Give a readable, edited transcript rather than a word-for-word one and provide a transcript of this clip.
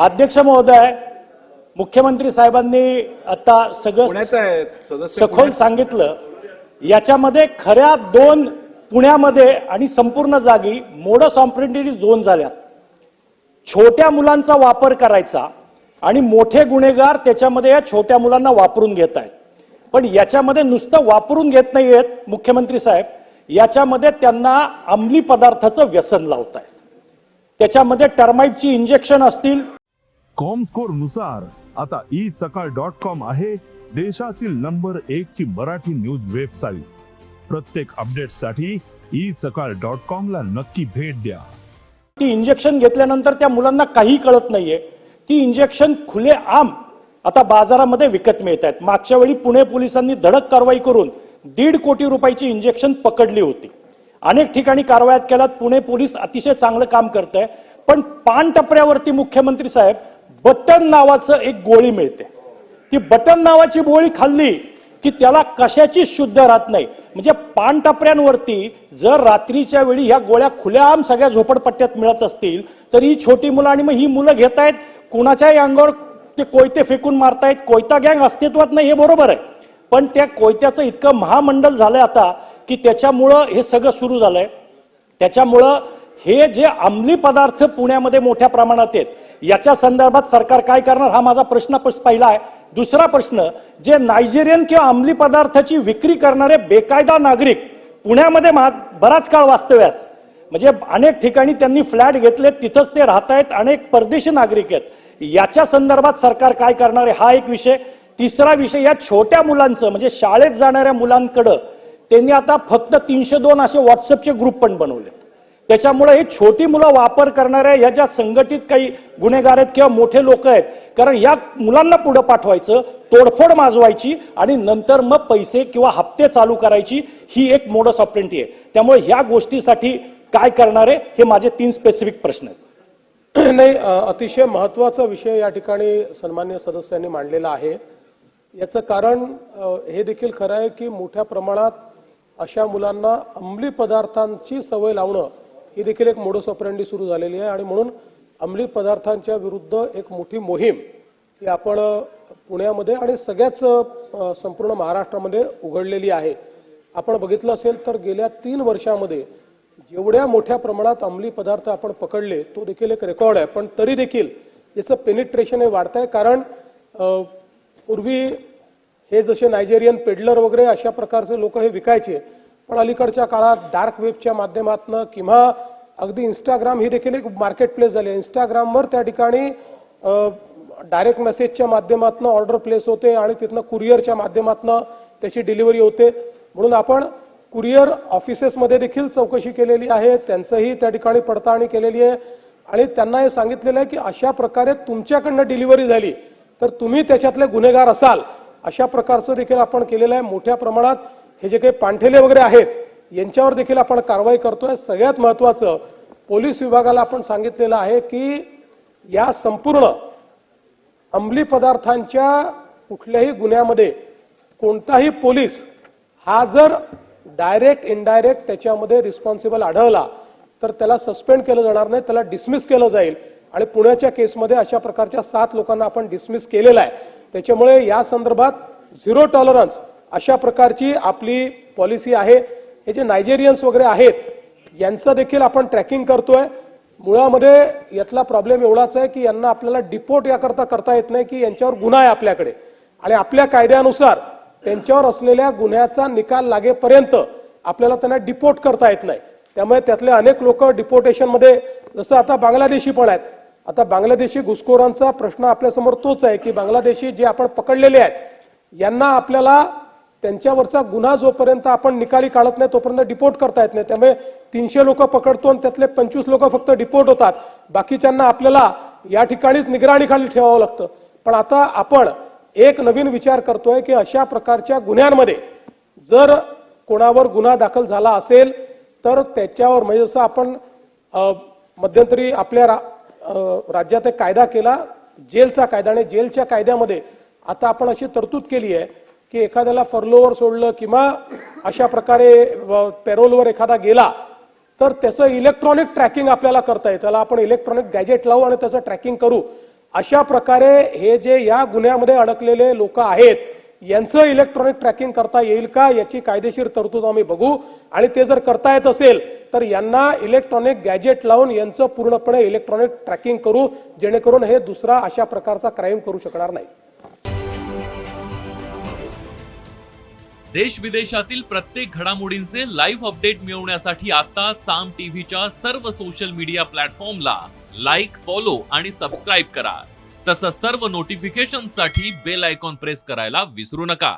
अध्यक्ष महोदय, मुख्यमंत्री साहेबांनी आता सगळं सखोल सांगितलं। याच्यामध्ये खऱ्या दोन पुण्यामध्ये आणि संपूर्ण जागी मोडस ऑपरेंडी दोन झाल्यात। छोट्या मुलांचा वापर करायचा आणि मोठे गुन्हेगार त्याच्यामध्ये या छोट्या मुलांना वापरून घेत आहेत। पण याच्यामध्ये नुसतं वापरून घेत नाहीयेत मुख्यमंत्री साहेब, याच्यामध्ये त्यांना अंमली पदार्थाचं व्यसन लावतायत। त्याच्यामध्ये टर्माइटची इंजेक्शन असतील। कॉमस्कोर नुसार आता isakal.com आहे देशातील नंबर 1 ची मराठी न्यूज वेबसाईट। प्रत्येक अपडेटसाठी isakal.com ला नक्की भेट द्या। ती इंजेक्शन घेतल्यानंतर त्या मुलांना काही कळत नाहीये। ती इंजेक्शन खुले आम आता बाजारामध्ये विकत मिळत आहेत। मागच्या वेळी पुणे पोलिसांनी धडक कारवाई करून 1.5 कोटी रुपयाची इंजेक्शन पकडली होती। अनेक ठिकाणी कारवायात केल्यात। पुणे पोलीस अतिशय चांगलं काम करतंय। पण पान टपऱ्यावरती मुख्यमंत्री साहेब बटन नावाचं एक गोळी मिळते। ती बटन नावाची गोळी खाल्ली की त्याला कशाची शुद्ध राहत नाही। म्हणजे पान टपऱ्यांवरती जर रात्रीच्या वेळी ह्या गोळ्या खुल्याआम सगळ्या झोपडपट्ट्यात मिळत असतील तर ही छोटी मुलं आणि मग ही मुलं घेतायत, कुणाच्याही अंगावर ते कोयते फेकून मारतायत। कोयता गँग अस्तित्वात नाही हे बरोबर आहे, पण त्या कोयत्याचं इतकं महामंडल झालंय आता की त्याच्यामुळं हे सगळं सुरू झालंय। त्याच्यामुळं हे जे अंमली पदार्थ पुण्यामध्ये मोठ्या प्रमाणात आहेत, याच्या संदर्भात सरकार काय करणार हा माझा प्रश्न पहिला आहे। दुसरा प्रश्न, जे नायजेरियन किंवा अंमली पदार्थाची विक्री करणारे बेकायदा नागरिक पुण्यामध्ये बराच काळ वास्तव्यास, म्हणजे अनेक ठिकाणी त्यांनी फ्लॅट घेतले, तिथंच ते राहत आहेत, अनेक परदेशी नागरिक आहेत। याच्या संदर्भात सरकार काय करणार आहे हा एक विषय। तिसरा विषय, या छोट्या मुलांचं म्हणजे शाळेत जाणाऱ्या मुलांकडं त्यांनी आता फक्त 302 असे व्हॉट्सअपचे ग्रुप पण बनवलेत। त्याच्यामुळे ही छोटी मुलं वापर करणाऱ्या या ज्या संघटित काही गुन्हेगार आहेत किंवा मोठे लोक आहेत, कारण या मुलांना पुढे पाठवायचं, तोडफोड माजवायची आणि नंतर मग पैसे किंवा हप्ते चालू करायची, ही एक मोडस ऑपरेंडी आहे। त्यामुळे ह्या गोष्टीसाठी काय करणार आहे हे माझे 3 स्पेसिफिक प्रश्न आहेत। नाही, अतिशय महत्त्वाचा विषय या ठिकाणी सन्माननीय सदस्यांनी मांडलेला आहे। याचं कारण हे देखील खरं आहे की मोठ्या प्रमाणात अशा मुलांना अंमली पदार्थांची सवय लावणं ही देखील एक मोडस ऑपरेंडी सुरू झालेली आहे। आणि म्हणून अंमली पदार्थांच्या विरुद्ध एक मोठी मोहीम ही आपण पुण्यामध्ये आणि सगळ्याच संपूर्ण महाराष्ट्रामध्ये उघडलेली आहे। आपण बघितलं असेल तर गेल्या 3 वर्षामध्ये जेवढ्या मोठ्या प्रमाणात अंमली पदार्थ आपण पकडले तो देखील एक रेकॉर्ड आहे। पण तरी देखील याचं पेनिट्रेशन हे वाढत आहे। कारण पूर्वी हे जसे नायजेरियन पेडलर वगैरे अशा प्रकारचे लोक हे विकायचे, पण अलीकडच्या काळात डार्क वेबच्या माध्यमातून किंवा अगदी इंस्टाग्राम ही देखील एक मार्केट प्लेस झाली। इंस्टाग्रामवर त्या ठिकाणी डायरेक्ट मेसेजच्या माध्यमातून ऑर्डर प्लेस होते आणि तिथनं कुरिअरच्या माध्यमातून त्याची डिलिव्हरी होते। म्हणून आपण कुरिअर ऑफिसेसमध्ये देखील चौकशी केलेली आहे, त्यांचंही त्या ठिकाणी पडताळणी केलेली आहे आणि त्यांना हे सांगितलेलं आहे की अशा प्रकारे तुमच्याकडनं डिलिव्हरी झाली तर तुम्ही त्याच्यातले गुन्हेगार असाल, अशा प्रकारचं देखील आपण केलेलं आहे। मोठ्या प्रमाणात हे जे काही पांठेले वगैरे आहेत यांच्यावर देखील आपण कारवाई करतोय। सगळ्यात महत्त्वाचं, पोलीस विभागाला आपण सांगितलेलं आहे की या संपूर्ण अंमली पदार्थांच्या कुठल्याही गुन्ह्यामध्ये कोणताही पोलीस हा जर डायरेक्ट इनडायरेक्ट त्याच्यामध्ये रिस्पॉन्सिबल आढळला तर त्याला सस्पेंड केलं जाणार नाही, त्याला डिसमिस केलं जाईल। आणि पुण्याच्या केसमध्ये अशा प्रकारच्या 7 लोकांना आपण डिसमिस केलेलं आहे। त्याच्यामुळे या संदर्भात 0 टॉलरन्स अशा प्रकारची आपली पॉलिसी आहे। हे जे नायजेरियन्स वगैरे आहेत यांचं देखील आपण ट्रॅकिंग करतोय। मुळामध्ये यातला प्रॉब्लेम एवढाच आहे की यांना आपल्याला डिपोर्ट याकरता करता येत नाही की यांच्यावर गुन्हा आहे आपल्याकडे, आणि आपल्या कायद्यानुसार त्यांच्यावर असलेल्या गुन्ह्याचा निकाल लागेपर्यंत आपल्याला त्यांना डिपोर्ट करता येत नाही। त्यामुळे त्यातले अनेक लोक डिपोर्टेशनमध्ये, जसं आता बांगलादेशी पण आहेत, आता बांगलादेशी घुसखोरांचा प्रश्न आपल्यासमोर तोच आहे की बांगलादेशी जे आपण पकडलेले आहेत यांना आपल्याला त्यांच्यावरचा गुन्हा जोपर्यंत आपण निकाली काढत नाही तोपर्यंत डिपोर्ट करता येत नाही। त्यामुळे 300 लोक पकडतो आणि त्यातले 25 लोक फक्त डिपोर्ट होतात, बाकीच्यांना आपल्याला या ठिकाणीच निगराणीखाली ठेवावं लागतं। पण आता आपण एक नवीन विचार करतोय की अशा प्रकारच्या गुन्ह्यांमध्ये जर कोणावर गुन्हा दाखल झाला असेल तर त्याच्यावर, म्हणजे जसं आपण मध्यंतरी आपल्या राज्यात एक कायदा केला जेलचा कायदा, आणि जेलच्या कायद्यामध्ये आता आपण अशी तरतूद केली आहे की एखाद्याला फर्लोवर सोडलं किंवा अशा प्रकारे पॅरोलवर एखादा गेला तर त्याचं इलेक्ट्रॉनिक ट्रॅकिंग आपल्याला करता येईल। त्याला आपण इलेक्ट्रॉनिक गॅजेट लावू आणि त्याचं ट्रॅकिंग करू। अशा प्रकारे हे जे या गुन्ह्यामध्ये अडकलेले लोक आहेत यांचं इलेक्ट्रॉनिक ट्रॅकिंग करता येईल का याची कायदेशीर तरतूद आम्ही बघू आणि ते जर करता येत असेल तर यांना इलेक्ट्रॉनिक गॅजेट लावून यांचं पूर्णपणे इलेक्ट्रॉनिक ट्रॅकिंग करू, जेणेकरून हे दुसरा अशा प्रकारचा क्राईम करू शकणार नाही. देश विदेशातील प्रत्येक घडामोडींचे लाईव्ह अपडेट मिळवण्यासाठी आता साम टीव्हीच्या सर्व सोशल मीडिया प्लॅटफॉर्मला लाईक, फॉलो आणि सबस्क्राईब करा. तसंच सर्व नोटिफिकेशनसाठी बेल आयकॉन प्रेस करायला विसरू नका.